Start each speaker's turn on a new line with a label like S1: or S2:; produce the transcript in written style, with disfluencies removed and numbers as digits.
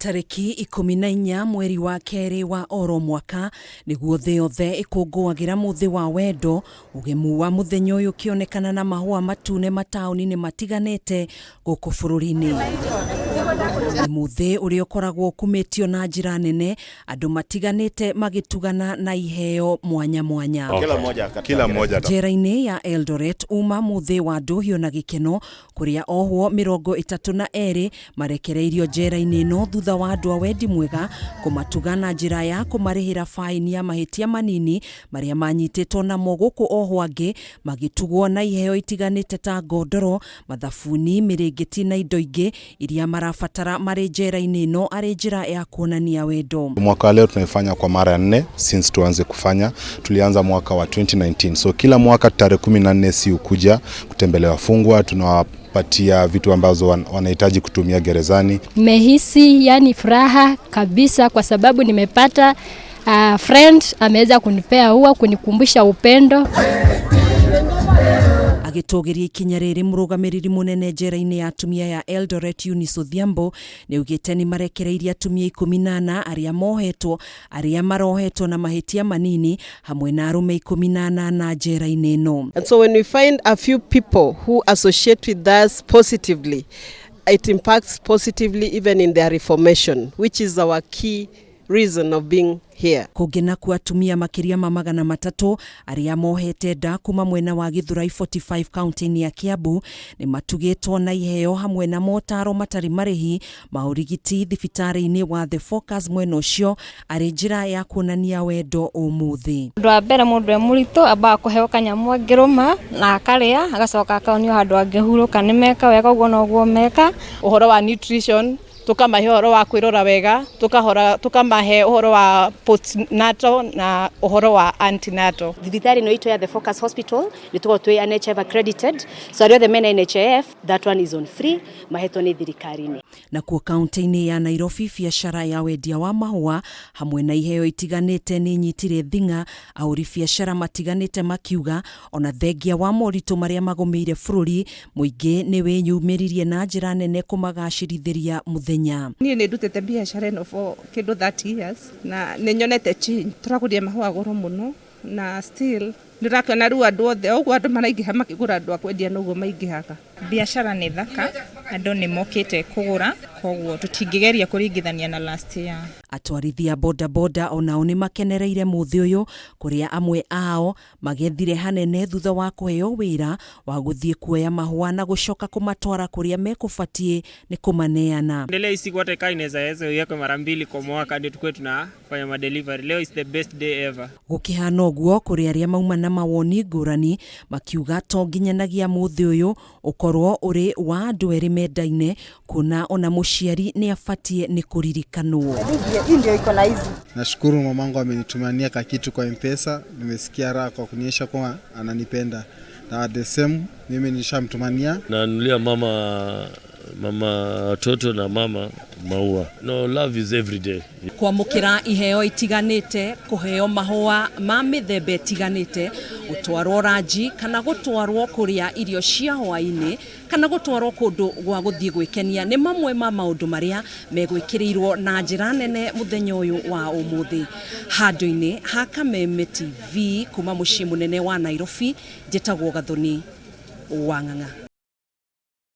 S1: Tariki 14 mweri wa keri wa oro mwaka niguo thĩ yothe ikũngũagĩra muthi wa wendo. Ugemu wa muthenya ũyũ kĩonekana na mahũa matune mataũni-inĩ matiganĩte gũkũ bũrũri-inĩ. Muthi ũrĩa ũkoragwo kumĩtio na njira nene, andũ matiganĩte magĩtugana na iheo mwanya mwanya.
S2: Kila moja.
S1: Njera-ini ya Eldoret uma muthi wa ndũhio na gĩkeno kũrĩa ohwo 32 marekereirio njera-ini ĩno thutha wa andu a wendi mwega kumatuga na njira ya kumarihira baini ya mahitia manini maria manyitĩtwo namo guku ohwo angi magĩtugwo na iheo itiganite ta ngondoro, mathabuni, mĩrĩngĩti na indo ingĩ iria marabatara marĩ njera-ini ĩno arĩ njira ya kuonania wendo.
S2: Mwaka leo tunaifanya kwa mara ya 4 since tuanze kufanya. Tulianza mwaka wa 2019. So kila mwaka tarehe 14 si ukuja kutembelea wafungwa, tunawapatia vitu ambazo wanahitaji kutumia gerezani.
S3: Nimehisi yani furaha kabisa kwa sababu nimepata friend ameweza kunipea ua kunikumbusha upendo.
S1: Agĩtũgĩria ikinya rĩrĩ mũrũgamĩrĩri mũnene njera-inĩ ya atumia ya Eldoret Odhiambo nĩ ugĩte nĩ marekereirie atumia 14 arĩa marohetwo na mahitia manini hamwe na arũme 18 na njera-inĩ ĩno.
S4: And so when we find a few people who associate with us positively, it impacts positively even in their reformation, which is our key reason of being here.
S1: Kũngena kwa atumia makiria ma 300 arĩa mohete nda kuma mwena wa Githurai 45 kaunti-inĩ ya Kiambu nĩ matugĩtwo na iheo hamwe na motaro matarĩ marĩhi maũrigiti thibitarĩ-inĩ wa The Focus mwena ũcio arĩ njĩra ya kuonania wendo ũmũthĩ.
S3: Ũndũ wa mbere mũndũ mũritũ ambaga kũheo kanyamũ angĩrũma na akarĩa agacoka akaonio handũ angĩhurũka nĩ meka wega ũguo na ũguo meka.
S4: Ũhoro wa nutrition, tukamahe uhoro wa kwirora wega, tukamahe uhoro wa postnatal na uhoro wa antenatal.
S5: Thibitari no ito ya The Focus Hospital nituko twi NHF accredited, so the men NHF that one is on free, maheto ni thirikari-ini.
S1: Na kuo kaunti-inĩ ya Nairobi biacara ya wendia wa mahũa hamwe na iheo itiganĩte nĩ nyitire thing'a, ahũri biacara matiganĩte makiuga ona thengia wa moritũ marĩa magũmĩire bũrũri mũingĩ nĩ wĩnyumĩririe na njĩra nene kũmagacĩrithĩria muthenya.
S6: Niĩ nĩ ndutĩte biacara ĩno for kĩndũ 30 years na nĩ nyonete change. Tũragũria mahũa goro mũno na still ndĩrakĩona rĩu andũ othe ũguo andũ maraingĩha makĩgũra andũ a kwendia noguo maingĩhaga.
S7: Biacara nĩ thaka, andũ nĩ mokĩte kũgũra, koguo tũtingĩgeria kũringithania na last year.
S1: Atwarithia boda onao nĩ makenereire muthi ũyũ kũrĩa amwe ao magethire hanene thutha wa kũheo wĩra wa gũthiĩ kuoya mahũa na gũcoka kũmatwara kũrĩa mekũbatie nĩ kũmaneana.
S8: Leo isigwate kaineza yezo yako mara 2 kwa mwaka ndio tukwe tunafanya ma delivery. Leo is the best day ever.
S1: Gũkĩhana ũguo kũrĩ arĩa mauma na mawoni ngũrani makiuga to nginyanagia muthi ũyũ ũkorwo ũrĩ wa andũ erĩ mendaine, kuna ona mũciari nĩ abatie nĩ kũririkanwo.
S9: Nashukuru mamangu amenitumania kakitu kwa M-Pesa, nimesikia raha kwa kunionyesha kwa ananipenda. Na the same mimi nishamtumania.
S10: Na nulia mama watoto na mama maua. No, love is every day.
S1: Kuamukira iheo itiganite, kuheo mahũa ma mĩthemba itiganite, gũtwarwo ranji kana gũtwarwo kũrĩa irio cia hwaĩ-inĩ kana gũtwarwo kũndũ gwa gũthiĩ gwĩkenia nĩ mamwe ma maũndũ marĩa megwĩkĩrĩirwo na njĩra nene mũthenya ũyũ wa ũmũthĩ. Handũ-inĩ ha Kameme TV kuma mũciĩ mũnene wa Nairobi, njĩtagwo Gathoni wa Ng'ang'a.